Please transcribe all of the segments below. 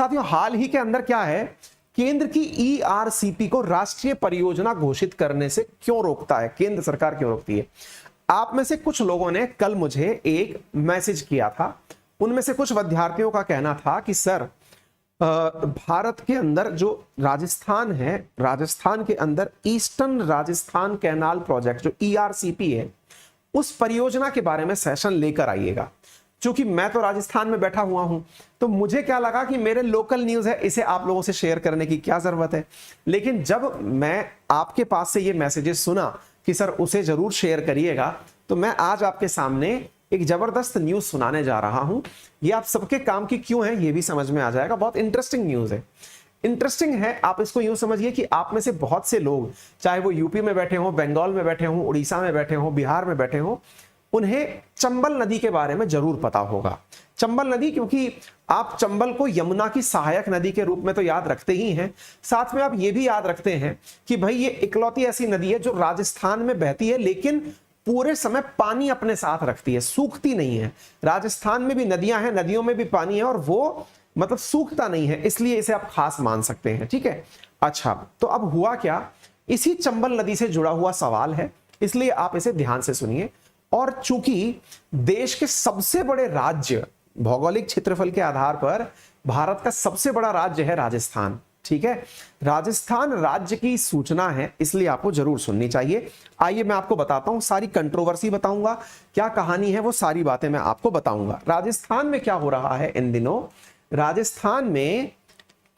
साथियों हाल ही के अंदर क्या है, केंद्र की ईआरसीपी को राष्ट्रीय परियोजना घोषित करने से क्यों रोकता है, केंद्र सरकार क्यों रोकती है? आप में से कुछ लोगों ने कल मुझे एक मैसेज किया था, उनमें से कुछ विद्यार्थियों का कहना था कि सर भारत के अंदर जो राजस्थान है, राजस्थान के अंदर ईस्टर्न राजस्थान कैनाल प्रोजेक्ट जो ईआरसीपी है, उस परियोजना के बारे में सेशन लेकर आइएगा। क्योंकि मैं तो राजस्थान में बैठा हुआ हूं, तो मुझे क्या लगा कि मेरे लोकल न्यूज है, इसे आप लोगों से शेयर करने की क्या जरूरत है। लेकिन जब मैं आपके पास से ये मैसेजेस सुना कि सर उसे जरूर शेयर करिएगा, तो मैं आज आपके सामने एक जबरदस्त न्यूज सुनाने जा रहा हूं। ये आप सबके काम की क्यों है ये भी समझ में आ जाएगा। बहुत इंटरेस्टिंग न्यूज है। इंटरेस्टिंग है, आप इसको यूं समझिए कि आप में से बहुत से लोग, चाहे वो यूपी में बैठे हो, बंगाल में बैठे हो, उड़ीसा में बैठे हो, बिहार में बैठे हो, उन्हें चंबल नदी के बारे में जरूर पता होगा। चंबल नदी, क्योंकि आप चंबल को यमुना की सहायक नदी के रूप में तो याद रखते ही हैं, साथ में आप ये भी याद रखते हैं कि भाई ये इकलौती ऐसी नदी है जो राजस्थान में बहती है, लेकिन पूरे समय पानी अपने साथ रखती है, सूखती नहीं है। राजस्थान में भी नदियां हैं, नदियों में भी पानी है, और वो मतलब सूखता नहीं है, इसलिए इसे आप खास मान सकते हैं। ठीक है, अच्छा, तो अब हुआ क्या, इसी चंबल नदी से जुड़ा हुआ सवाल है, इसलिए आप इसे ध्यान से सुनिए। और चूंकि देश के सबसे बड़े राज्य, भौगोलिक क्षेत्रफल के आधार पर भारत का सबसे बड़ा राज्य है राजस्थान, ठीक है, राजस्थान राज्य की सूचना है, इसलिए आपको जरूर सुननी चाहिए। आइए मैं आपको बताता हूं, सारी कंट्रोवर्सी बताऊंगा, क्या कहानी है वो सारी बातें मैं आपको बताऊंगा। राजस्थान में क्या हो रहा है इन दिनों, राजस्थान में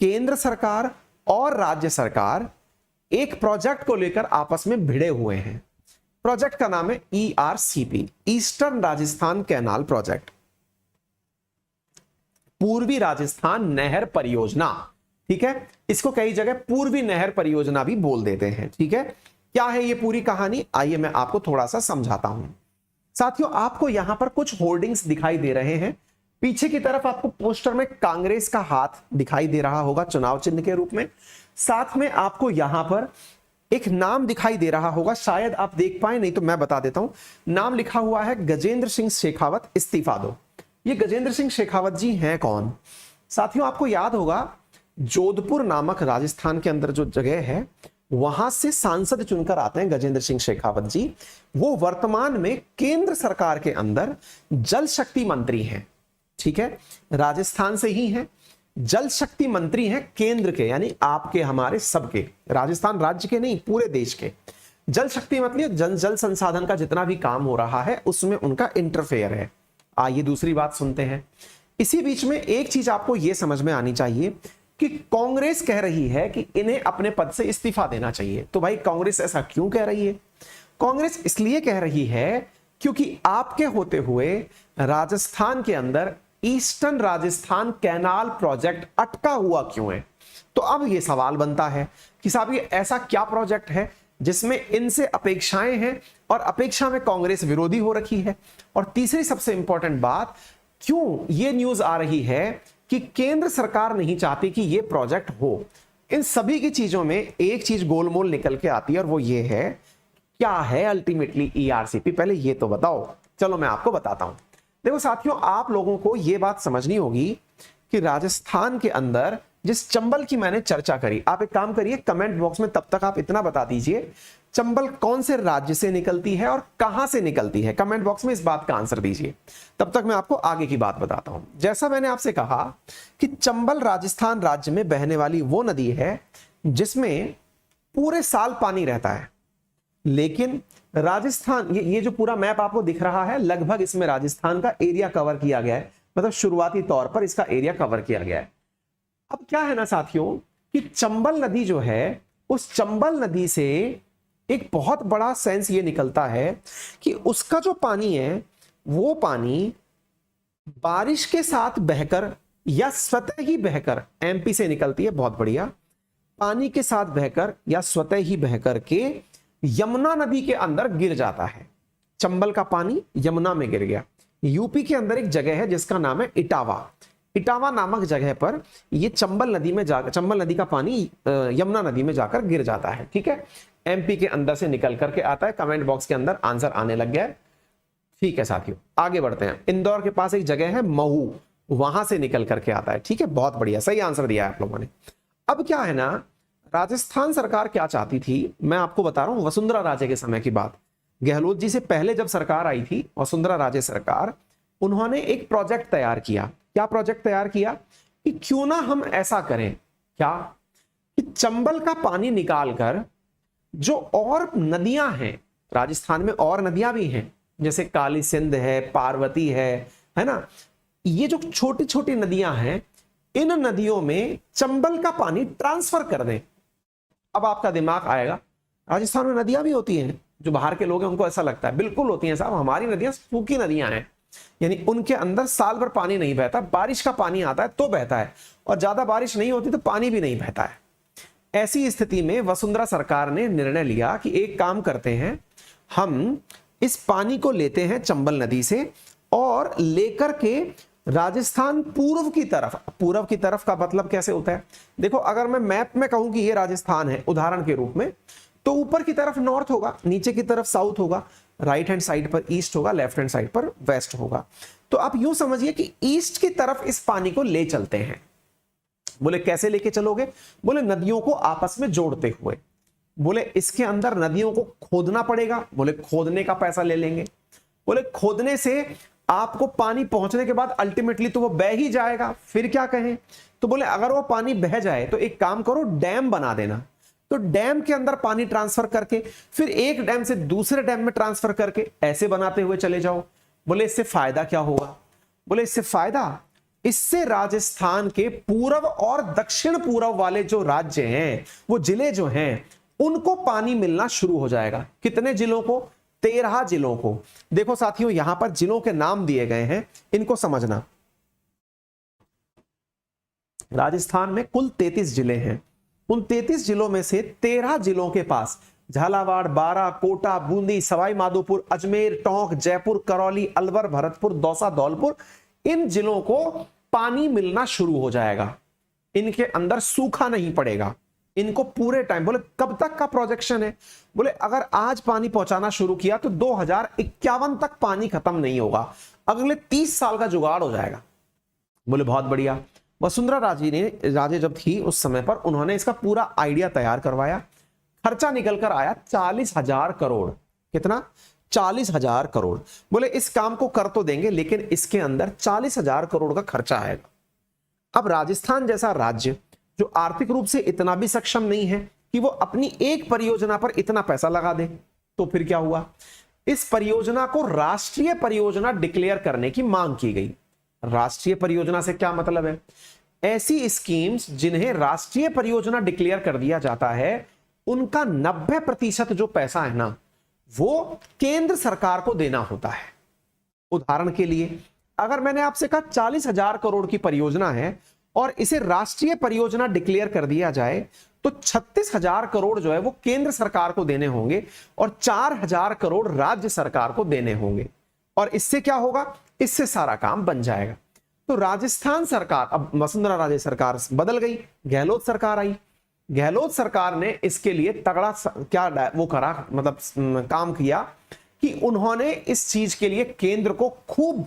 केंद्र सरकार और राज्य सरकार एक प्रोजेक्ट को लेकर आपस में भिड़े हुए हैं। प्रोजेक्ट का नाम है ERCP, eastern Rajasthan canal project, पूर्वी राजस्थान नहर परियोजना। ठीक है, इसको कई जगह पूर्वी नहर परियोजना भी बोल देते हैं। ठीक है, क्या है ये पूरी कहानी, आइए मैं आपको थोड़ा सा समझाता हूं। साथियों आपको यहां पर कुछ होर्डिंग्स दिखाई दे रहे हैं, पीछे की तरफ आपको पोस्टर में कांग्रेस का हाथ दिखाई दे रहा होगा चुनाव चिन्ह के रूप में, साथ में आपको यहां पर एक नाम दिखाई दे रहा होगा, शायद आप देख पाए, नहीं तो मैं बता देता हूं। नाम लिखा हुआ है गजेंद्र सिंह शेखावत, इस्तीफा दो। ये गजेंद्र सिंह शेखावत जी हैं कौन? साथियों आपको याद होगा, जोधपुर नामक राजस्थान के अंदर जो जगह है, वहां से सांसद चुनकर आते हैं गजेंद्र सिंह शेखावत जी। वो वर्तमान में केंद्र सरकार के अंदर जल शक्ति मंत्री हैं। ठीक है, राजस्थान से ही हैं, जल शक्ति मंत्री हैं केंद्र के, यानी आपके हमारे सबके, राजस्थान राज्य के नहीं, पूरे देश के। जल शक्ति मतलब जल संसाधन का जितना भी काम हो रहा है उसमें उनका इंटरफेयर है। आइए दूसरी बात सुनते हैं। इसी बीच में एक चीज आपको यह समझ में आनी चाहिए कि कांग्रेस कह रही है कि इन्हें अपने पद से इस्तीफा देना चाहिए। तो भाई कांग्रेस ऐसा क्यों कह रही है? कांग्रेस इसलिए कह रही है क्योंकि आपके होते हुए राजस्थान के अंदर ईस्टर्न राजस्थान कैनाल प्रोजेक्ट अटका हुआ क्यों है। तो अब यह सवाल बनता है कि साहब ये ऐसा क्या प्रोजेक्ट है जिसमें इनसे अपेक्षाएं हैं और अपेक्षा में कांग्रेस विरोधी हो रखी है। और तीसरी सबसे इंपॉर्टेंट बात, क्यों यह न्यूज आ रही है कि केंद्र सरकार नहीं चाहती कि यह प्रोजेक्ट हो। इन सभी की चीजों में एक चीज गोलमोल निकल के आती है, और वो ये है, क्या है अल्टीमेटली ईआरसीपी, पहले ये तो बताओ। चलो मैं आपको बताता हूं। देखो साथियों, आप लोगों को यह बात समझनी होगी कि राजस्थान के अंदर जिस चंबल की मैंने चर्चा करी, आप एक काम करिए, कमेंट बॉक्स में तब तक आप इतना बता दीजिए, चंबल कौन से राज्य से निकलती है और कहां से निकलती है। कमेंट बॉक्स में इस बात का आंसर दीजिए, तब तक मैं आपको आगे की बात बताता हूं। जैसा मैंने आपसे कहा कि चंबल राजस्थान राज्य में बहने वाली वो नदी है जिसमें पूरे साल पानी रहता है, लेकिन राजस्थान, ये जो पूरा मैप आपको दिख रहा है, लगभग इसमें राजस्थान का एरिया कवर किया गया है, मतलब शुरुआती तौर पर इसका एरिया कवर किया गया है। अब क्या है ना साथियों कि चंबल नदी जो है, उस चंबल नदी से एक बहुत बड़ा सेंस ये निकलता है कि उसका जो पानी है, वो पानी बारिश के साथ बहकर या स्वतः ही बहकर एमपी से निकलती है, बहुत बढ़िया, पानी के साथ बहकर या स्वतः ही बहकर के यमुना नदी के अंदर गिर जाता है। चंबल का पानी यमुना में गिर गया। यूपी के अंदर एक जगह है जिसका नाम है इटावा। इटावा नामक जगह पर ये चंबल नदी में जाकर, चंबल नदी का पानी यमुना नदी में जाकर गिर जाता है। ठीक है, एमपी के अंदर से निकल करके आता है। कमेंट बॉक्स के अंदर आंसर आने लग गया है। ठीक है साथियों, आगे बढ़ते हैं। इंदौर के पास एक जगह है महू, वहां से निकल करके आता है। ठीक है, बहुत बढ़िया, सही आंसर दिया है आप लोगों ने। अब क्या है ना, राजस्थान सरकार क्या चाहती थी, मैं आपको बता रहा हूं, वसुंधरा राजे के समय की बात। गहलोत जी से पहले जब सरकार आई थी, वसुंधरा राजे सरकार, उन्होंने एक प्रोजेक्ट तैयार किया। क्या प्रोजेक्ट तैयार किया कि क्यों ना हम ऐसा करें, क्या कि चंबल का पानी निकालकर जो और नदियां हैं, राजस्थान में और नदियां भी हैं, जैसे काली सिंध है, पार्वती है ना, ये जो छोटी छोटी नदियां हैं, इन नदियों में चंबल का पानी ट्रांसफर कर दें। अब आपका दिमाग आएगा, राजस्थान में नदियां भी होती हैं, जो बाहर के लोग हैं उनको ऐसा लगता है, बिल्कुल होती हैं साहब, हमारी नदियां सूखी नदियां हैं, यानी उनके अंदर साल भर पानी नहीं बहता, बारिश का पानी आता है तो बहता है, और ज्यादा बारिश नहीं होती तो पानी भी नहीं बहता है। ऐसी स्थिति में वसुंधरा सरकार ने निर्णय लिया कि एक काम करते हैं, हम इस पानी को लेते हैं चंबल नदी से और लेकर के राजस्थान पूर्व की तरफ का मतलब कैसे होता है, देखो अगर मैं मैप में कहूं कि ये राजस्थान है उदाहरण के रूप में, तो ऊपर की तरफ नॉर्थ होगा, नीचे की तरफ साउथ होगा, राइट हैंड साइड पर ईस्ट होगा, लेफ्ट हैंड साइड पर वेस्ट होगा। तो आप यूं समझिए कि ईस्ट की तरफ इस पानी को ले चलते हैं। बोले कैसे लेके चलोगे, बोले नदियों को आपस में जोड़ते हुए। बोले इसके अंदर नदियों को खोदना पड़ेगा, बोले खोदने का पैसा ले लेंगे। बोले खोदने से आपको पानी पहुंचने के बाद अल्टीमेटली तो वो बह ही जाएगा, फिर क्या कहें, तो बोले अगर वो पानी बह जाए तो एक काम करो, डैम बना देना। तो डैम के अंदर पानी ट्रांसफर करके फिर एक डैम से दूसरे डैम में ट्रांसफर करके ऐसे बनाते हुए चले जाओ। बोले इससे फायदा क्या होगा, बोले इससे फायदा, इससे राजस्थान के पूर्व और दक्षिण पूर्व वाले जो राज्य हैं, वो जिले जो हैं, उनको पानी मिलना शुरू हो जाएगा। कितने जिलों को, 13 जिलों को। देखो साथियों, यहां पर जिलों के नाम दिए गए हैं, इनको समझना। राजस्थान में कुल 33 जिले हैं, उन 33 जिलों में से 13 जिलों के पास झालावाड़, बारां, कोटा, बूंदी, सवाई माधोपुर, अजमेर, टोंक, जयपुर, करौली, अलवर, भरतपुर, दौसा, धौलपुर, इन जिलों को पानी मिलना शुरू हो जाएगा। इनके अंदर सूखा नहीं पड़ेगा, इनको पूरे टाइम। बोले कब तक का प्रोजेक्शन है, बोले अगर आज पानी पहुंचाना शुरू किया तो 2051 तक पानी खत्म नहीं होगा, अगले 30 साल का जुगाड़ हो जाएगा। बोले बहुत बढ़िया। वसुंधरा राजे जब थी उस समय पर, उन्होंने इसका पूरा आइडिया तैयार करवाया। खर्चा निकल कर आया 40,000 करोड़। कितना, 40,000 करोड़। बोले इस काम को कर तो देंगे, लेकिन इसके अंदर 40,000 करोड़ का खर्चा आएगा। अब राजस्थान जैसा राज्य जो आर्थिक रूप से इतना भी सक्षम नहीं है कि वो अपनी एक परियोजना पर इतना पैसा लगा दे, तो फिर क्या हुआ, इस परियोजना को राष्ट्रीय परियोजना डिक्लेयर करने की मांग की गई। राष्ट्रीय परियोजना से क्या मतलब है, ऐसी स्कीम्स जिन्हें राष्ट्रीय परियोजना डिक्लेयर कर दिया जाता है, उनका 90% जो पैसा है ना, वो केंद्र सरकार को देना होता है। उदाहरण के लिए, अगर मैंने आपसे कहा 40,000 करोड़ की परियोजना है और इसे राष्ट्रीय परियोजना डिक्लेयर कर दिया जाए, तो 36,000 करोड़ जो है वो केंद्र सरकार को देने होंगे और 4,000 करोड़ राज्य सरकार को देने होंगे। और इससे क्या होगा, इससे सारा काम बन जाएगा। तो राजस्थान सरकार, अब वसुंधरा राजे सरकार बदल गई, गहलोत सरकार आई। गहलोत सरकार ने इसके लिए तगड़ा क्या वो करा, मतलब काम किया कि उन्होंने इस चीज के लिए केंद्र को खूब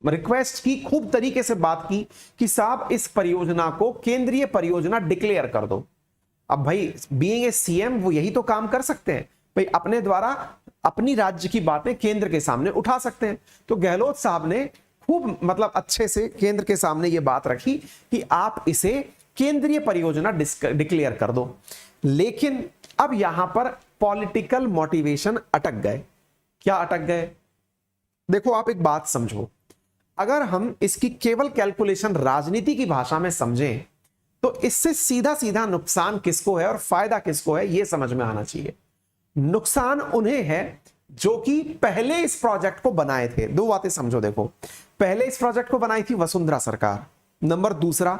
रिक्वेस्ट की, खूब तरीके से बात की कि साहब इस परियोजना को केंद्रीय परियोजना डिक्लेयर कर दो। अब भाई बीइंग ए सीएम वो यही तो काम कर सकते हैं, भाई अपने द्वारा अपनी राज्य की बातें केंद्र के सामने उठा सकते हैं। तो गहलोत साहब ने खूब मतलब अच्छे से केंद्र के सामने ये बात रखी कि आप इसे केंद्रीय परियोजना डिक्लेयर कर दो। लेकिन अब यहां पर पॉलिटिकल मोटिवेशन अटक गए। क्या अटक गए, देखो आप एक बात समझो, अगर हम इसकी केवल कैलकुलेशन राजनीति की भाषा में समझें तो इससे सीधा सीधा नुकसान किसको है और फायदा किसको है यह समझ में आना चाहिए। नुकसान उन्हें है जो कि पहले इस प्रोजेक्ट को बनाए थे। दो बातें समझो, देखो पहले इस प्रोजेक्ट को बनाई थी वसुंधरा सरकार। नंबर दूसरा,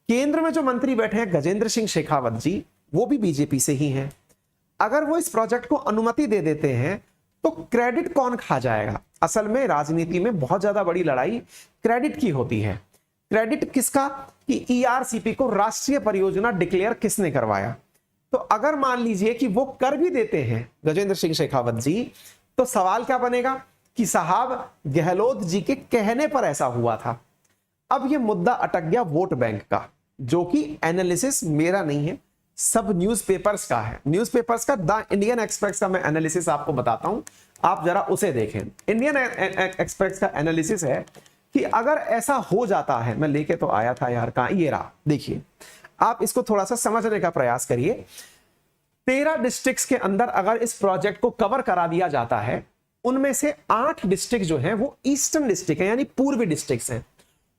केंद्र में जो मंत्री बैठे हैं गजेंद्र सिंह शेखावत जी, वो भी बीजेपी से ही हैं। अगर वो इस प्रोजेक्ट को अनुमति दे देते हैं तो क्रेडिट कौन खा जाएगा। असल में राजनीति में बहुत ज्यादा बड़ी लड़ाई क्रेडिट की होती है। क्रेडिट किसका, कि ईआरसीपी को राष्ट्रीय परियोजना डिक्लेयर किसने करवाया। तो अगर मान लीजिए कि वो कर भी देते हैं गजेंद्र सिंह शेखावत जी, तो सवाल क्या बनेगा कि साहब गहलोत जी के कहने पर ऐसा हुआ था। अब ये मुद्दा अटक गया वोट बैंक का, जो कि एनालिसिस मेरा नहीं है, सब न्यूज़पेपर्स का है। न्यूज़पेपर्स का द इंडियन एक्सप्रेस का मैं एनालिसिस आपको बताता हूं, आप जरा उसे देखें। इंडियन एक्सप्रेस का एनालिसिस है कि अगर ऐसा हो जाता है, मैं लेके तो आया था यार, कहां ये रहा, देखिए आप इसको थोड़ा सा समझने का प्रयास करिए। 13 डिस्ट्रिक्ट्स के अंदर अगर इस प्रोजेक्ट को कवर करा दिया जाता है, उनमें से 8 डिस्ट्रिक्ट जो हैं वो ईस्टर्न डिस्ट्रिक्ट है, यानी पूर्वी डिस्ट्रिक्ट्स हैं।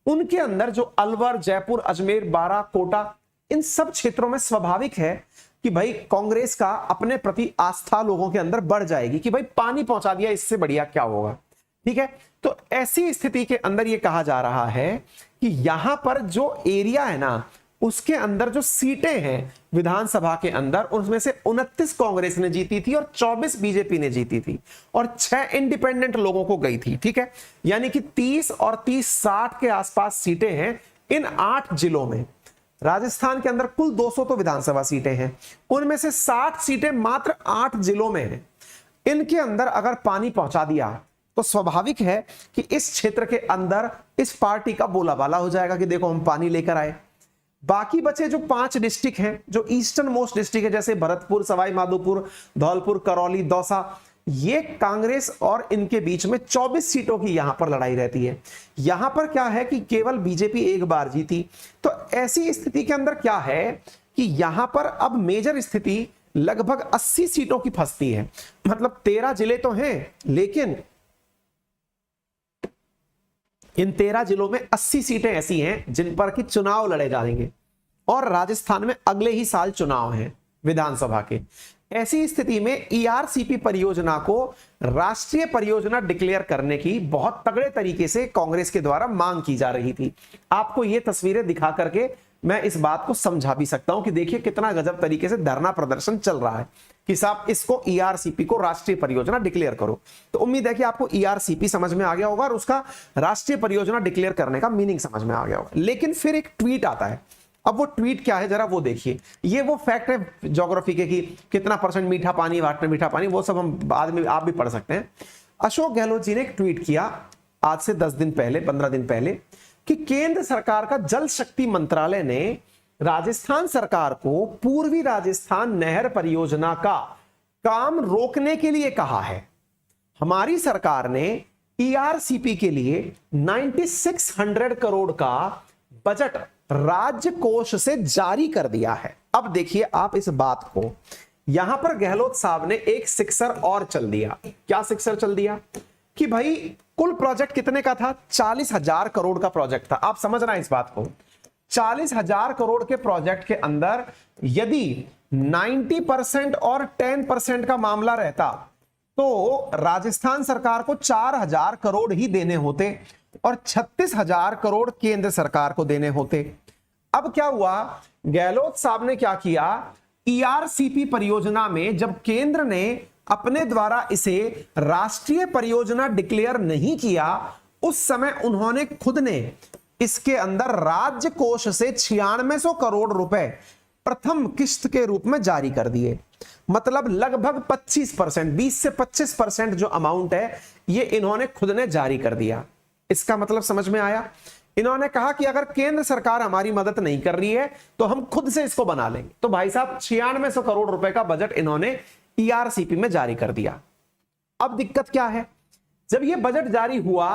उनके अंदर जो अलवर, जयपुर, अजमेर, बारा, कोटा, इन सब क्षेत्रों में स्वाभाविक है कि भाई कांग्रेस का अपने प्रति आस्था लोगों के अंदर बढ़ जाएगी कि भाई पानी पहुंचा दिया, इससे बढ़िया क्या होगा। ठीक है, तो ऐसी स्थिति के अंदर यह कहा जा रहा है कि यहां पर जो एरिया है ना, उसके अंदर जो सीटें हैं विधानसभा के अंदर, उसमें से 29 कांग्रेस ने जीती थी और 24 बीजेपी ने जीती थी और 6 इंडिपेंडेंट लोगों को गई थी। ठीक है, यानी कि 30 और 30 60 के आसपास सीटें हैं इन 8 जिलों में। राजस्थान के अंदर कुल 200 तो विधानसभा सीटें हैं, उनमें से 60 सीटें मात्र 8 जिलों में हैं। इनके अंदर अगर पानी पहुंचा दिया तो स्वाभाविक है कि इस क्षेत्र के अंदर इस पार्टी का बोलाबाला हो जाएगा कि देखो हम पानी लेकर आए। बाकी बचे जो 5 डिस्ट्रिक्ट हैं, जो ईस्टर्न मोस्ट डिस्ट्रिक्ट है, जैसे भरतपुर, सवाई माधोपुर, धौलपुर, करौली, दौसा, ये कांग्रेस और इनके बीच में 24 सीटों की यहां पर लड़ाई रहती है। यहां पर क्या है कि केवल बीजेपी एक बार जीती। तो ऐसी स्थिति के अंदर क्या है कि यहां पर अब मेजर स्थिति लगभग 80 सीटों की फंसती है। मतलब 13 जिले तो हैं, लेकिन इन 13 जिलों में 80 सीटें ऐसी हैं जिन पर कि चुनाव लड़े जाएंगे और राजस्थान में अगले ही साल चुनाव हैं विधानसभा के। ऐसी स्थिति में ईआरसीपी परियोजना को राष्ट्रीय परियोजना डिक्लेयर करने की बहुत तगड़े तरीके से कांग्रेस के द्वारा मांग की जा रही थी। आपको ये तस्वीरें दिखा करके मैं इस बात को समझा भी सकता हूं कि देखिए कितना गजब तरीके से धरना प्रदर्शन चल रहा है कि साहब इसको ईआरसीपी को राष्ट्रीय परियोजना डिक्लेयर करो। तो उम्मीद है कि आपको ईआरसीपी समझ में आ गया होगा और उसका राष्ट्रीय परियोजना डिक्लेयर करने का मीनिंग समझ में आ गया होगा। लेकिन फिर एक ट्वीट आता है। अब वो ट्वीट क्या है जरा वो देखिए। ये वो फैक्ट है ज्योग्राफी के कि कितना % मीठा पानी, वाटर मीठा पानी, वो सब हम बाद में आप भी पढ़ सकते हैं। अशोक गहलोत जी ने एक ट्वीट किया आज से 10 दिन पहले, 15 दिन पहले, कि केंद्र सरकार का जल शक्ति मंत्रालय ने राजस्थान सरकार को पूर्वी राजस्थान नहर परियोजना का काम रोकने के लिए कहा है। हमारी सरकार ने ईआरसीपी के लिए 9600 करोड़ का बजट राज्य कोष से जारी कर दिया है। अब देखिए आप इस बात को, यहां पर गहलोत साहब ने एक सिक्सर और चल दिया। क्या सिक्सर चल दिया कि भाई कुल प्रोजेक्ट कितने का था? 40,000 करोड़ का प्रोजेक्ट था। आप समझना इस बात को, 40,000 करोड़ के प्रोजेक्ट के अंदर यदि 90% और 10% का मामला रहता तो राजस्थान सरकार को 4,000 करोड़ ही देने होते और 36,000 करोड़ केंद्र सरकार को देने होते। अब क्या हुआ, गहलोत साहब ने क्या किया, ईआरसीपी परियोजना में जब केंद्र ने अपने द्वारा इसे राष्ट्रीय परियोजना डिक्लेयर नहीं किया, उस समय उन्होंने खुद ने इसके अंदर राज्य कोष से 9600 करोड़ रुपए प्रथम किस्त के रूप में जारी कर दिए। मतलब लगभग 25%, 20 से 25% जो अमाउंट है ये इन्होंने खुद ने जारी कर दिया। इसका मतलब समझ में आया? इन्होंने कहा कि अगर केंद्र सरकार हमारी मदद नहीं कर रही है तो हम खुद से इसको बना लेंगे। तो भाई साहब 9600 करोड़ रुपए का बजट इन्होंने ईआरसीपी में जारी कर दिया। अब दिक्कत क्या है, जब यह बजट जारी हुआ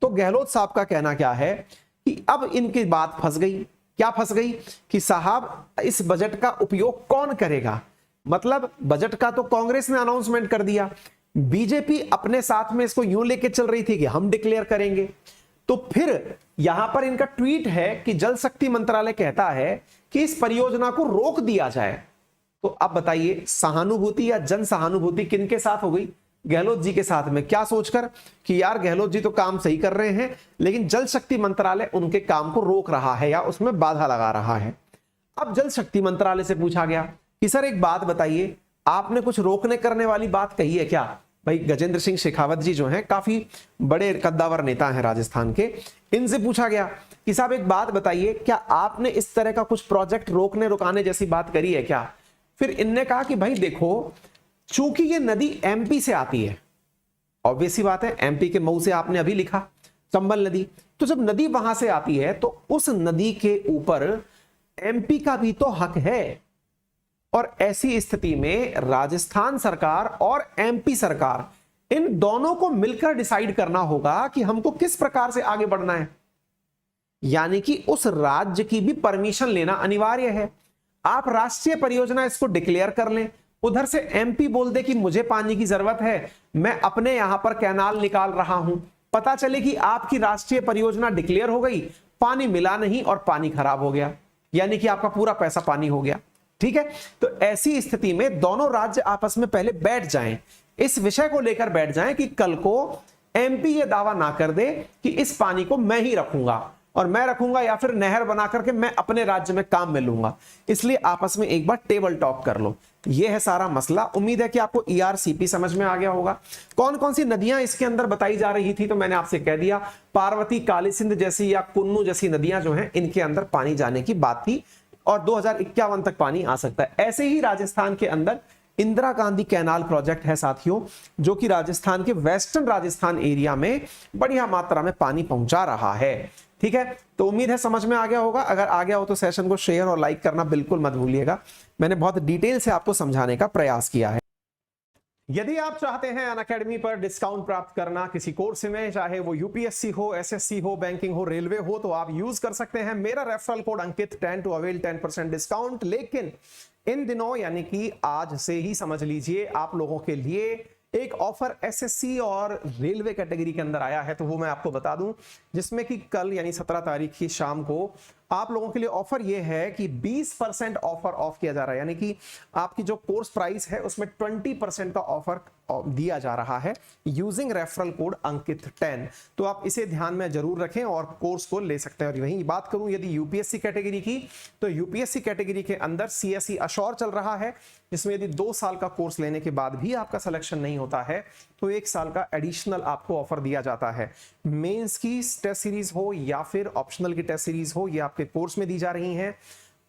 तो गहलोत साहब का कहना क्या है कि अब इनकी बात फंस गई। क्या फंस गई कि साहब इस बजट का उपयोग कौन करेगा? मतलब बजट का तो कांग्रेस ने अनाउंसमेंट कर दिया, बीजेपी अपने साथ में इसको यूं लेके चल रही थी कि हम डिक्लेयर करेंगे। तो फिर यहां पर इनका ट्वीट है कि जल शक्ति मंत्रालय कहता है कि इस परियोजना को रोक दिया जाए। तो अब बताइए सहानुभूति या जन सहानुभूति किनके साथ हो गई? गहलोत जी के साथ में। क्या सोचकर कि यार गहलोत जी तो काम सही कर रहे हैं, लेकिन जल शक्ति मंत्रालय उनके काम को रोक रहा है या उसमें बाधा लगा रहा है। अब जल शक्ति मंत्रालय से पूछा गया कि सर एक बात बताइए, आपने कुछ रोकने करने वाली बात कही है क्या? भाई गजेंद्र सिंह शेखावत जी जो हैं काफी बड़े कद्दावर नेता हैं राजस्थान के, इनसे पूछा गया कि साहब एक बात बताइए, क्या आपने इस तरह का कुछ प्रोजेक्ट रोकने रुकाने जैसी बात करी है क्या? फिर इनने कहा कि भाई देखो, चूंकि ये नदी एमपी से आती है, ऑब्वियस सी बात है, एमपी के मऊ से आपने अभी लिखा चंबल नदी, तो जब नदी वहां से आती है तो उस नदी के ऊपर एमपी का भी तो हक है, और ऐसी स्थिति में राजस्थान सरकार और एमपी सरकार इन दोनों को मिलकर डिसाइड करना होगा कि हमको किस प्रकार से आगे बढ़ना है। यानी कि उस राज्य की भी परमिशन लेना अनिवार्य है। आप राष्ट्रीय परियोजना इसको डिक्लेयर कर लें, उधर से एमपी बोल दे कि मुझे पानी की जरूरत है, मैं अपने यहां पर कैनाल निकाल रहा हूं, पता चले कि आपकी राष्ट्रीय परियोजना डिक्लेयर हो गई, पानी मिला नहीं और पानी खराब हो गया, यानी कि आपका पूरा पैसा पानी हो गया। ठीक है, तो ऐसी स्थिति में दोनों राज्य आपस में पहले बैठ जाएं, इस विषय को लेकर बैठ जाएं कि कल को एमपी ये दावा ना कर दे कि इस पानी को मैं ही रखूंगा और मैं रखूंगा या फिर नहर बना करके मैं अपने राज्य में काम में लूंगा। इसलिए आपस में एक बार टेबल टॉक कर लो। यह है सारा मसला। उम्मीद है कि आपको ईआरसीपी समझ में आ गया होगा। कौन कौन सी नदियां इसके अंदर बताई जा रही थी, तो मैंने आपसे कह दिया, पार्वती, काली सिंध जैसी या कुन्नू जैसी नदियां जो हैं इनके अंदर पानी जाने की बात थी और 2051 तक पानी आ सकता है। ऐसे ही राजस्थान के अंदर इंदिरा गांधी कैनाल प्रोजेक्ट है साथियों, जो कि राजस्थान के वेस्टर्न राजस्थान एरिया में बढ़िया मात्रा में पानी पहुंचा रहा है। ठीक है, तो उम्मीद है समझ में आ गया होगा। अगर आ गया हो तो सेशन को शेयर और लाइक करना बिल्कुल मत भूलिएगा। मैंने बहुत डिटेल से आपको समझाने का प्रयास किया है। यदि आप चाहते हैं अनअकैडमी पर डिस्काउंट प्राप्त करना किसी कोर्स में, चाहे वो यूपीएससी हो, एसएससी हो, बैंकिंग हो, रेलवे हो, तो आप यूज कर सकते हैं मेरा referral code Ankit 10 to avail 10% discount. लेकिन इन दिनों यानी कि आज से ही समझ लीजिए आप लोगों के लिए एक ऑफर एसएससी और रेलवे कैटेगरी के अंदर आया है, तो वो मैं आपको बता दूं, जिसमें कि कल यानी 17 तारीख की शाम को आप लोगों के लिए ऑफर ये है कि 20% ऑफर ऑफ किया जा रहा है। यानी कि आपकी जो कोर्स प्राइस है उसमें 20% का ऑफर दिया जा रहा है यूजिंग रेफरल कोड अंकित 10। तो आप इसे ध्यान में जरूर रखें और कोर्स को ले सकते हैं। और वहीं बात करूं यदि यूपीएससी कैटेगरी की, तो यूपीएससी कैटेगरी के अंदर सीएससी अश्योर चल रहा है, जिसमें यदि 2 साल का कोर्स लेने के बाद भी आपका सिलेक्शन नहीं होता है तो 1 साल का एडिशनल आपको ऑफर दिया जाता है। मेंस की टेस्ट सीरीज हो या फिर ऑप्शनल की टेस्ट सीरीज हो, ये आपके कोर्स में दी जा रही हैं।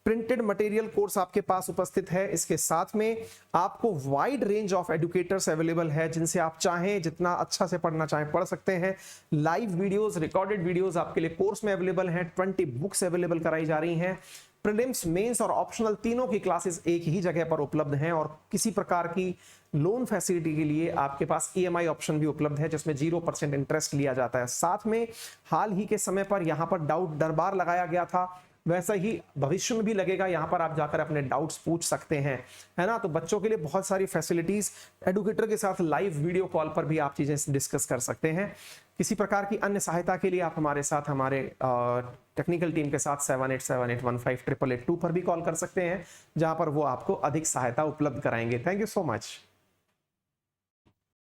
प्रिंटेड मटेरियल कोर्स आपके पास उपस्थित है। इसके साथ में आपको wide range of educators available है, जिनसे आप चाहें जितना अच्छा से पढ़ना चाहें पढ़ सकते हैं। लाइव वीडियोस, रिकॉर्डेड वीडियोस आपके लिए कोर्स में अवेलेबल हैं। 20 बुक्स अवेलेबल कराई जा रही हैं। प्रीलिम्स, मेंस और ऑप्शनल तीनों की क्लासेस एक ही जगह पर उपलब्ध हैं। और किसी प्रकार की लोन फैसिलिटी के लिए आपके पास ईएमआई ऑप्शन भी उपलब्ध है, जिसमें 0% इंटरेस्ट लिया जाता है। साथ में हाल ही के समय पर यहां पर डाउट दरबार लगाया गया था, वैसा ही भविष्य में भी लगेगा। यहां पर आप जाकर अपने डाउट्स पूछ सकते हैं, है ना। तो बच्चों के लिए बहुत सारी फैसिलिटीज, एडुकेटर के साथ लाइव वीडियो कॉल पर भी आप चीजें डिस्कस कर सकते हैं। किसी प्रकार की अन्य सहायता के लिए आप हमारे साथ, हमारे टेक्निकल टीम के साथ 7878158882 पर भी कॉल कर सकते हैं, जहां पर वो आपको अधिक सहायता उपलब्ध कराएंगे। Thank you so much.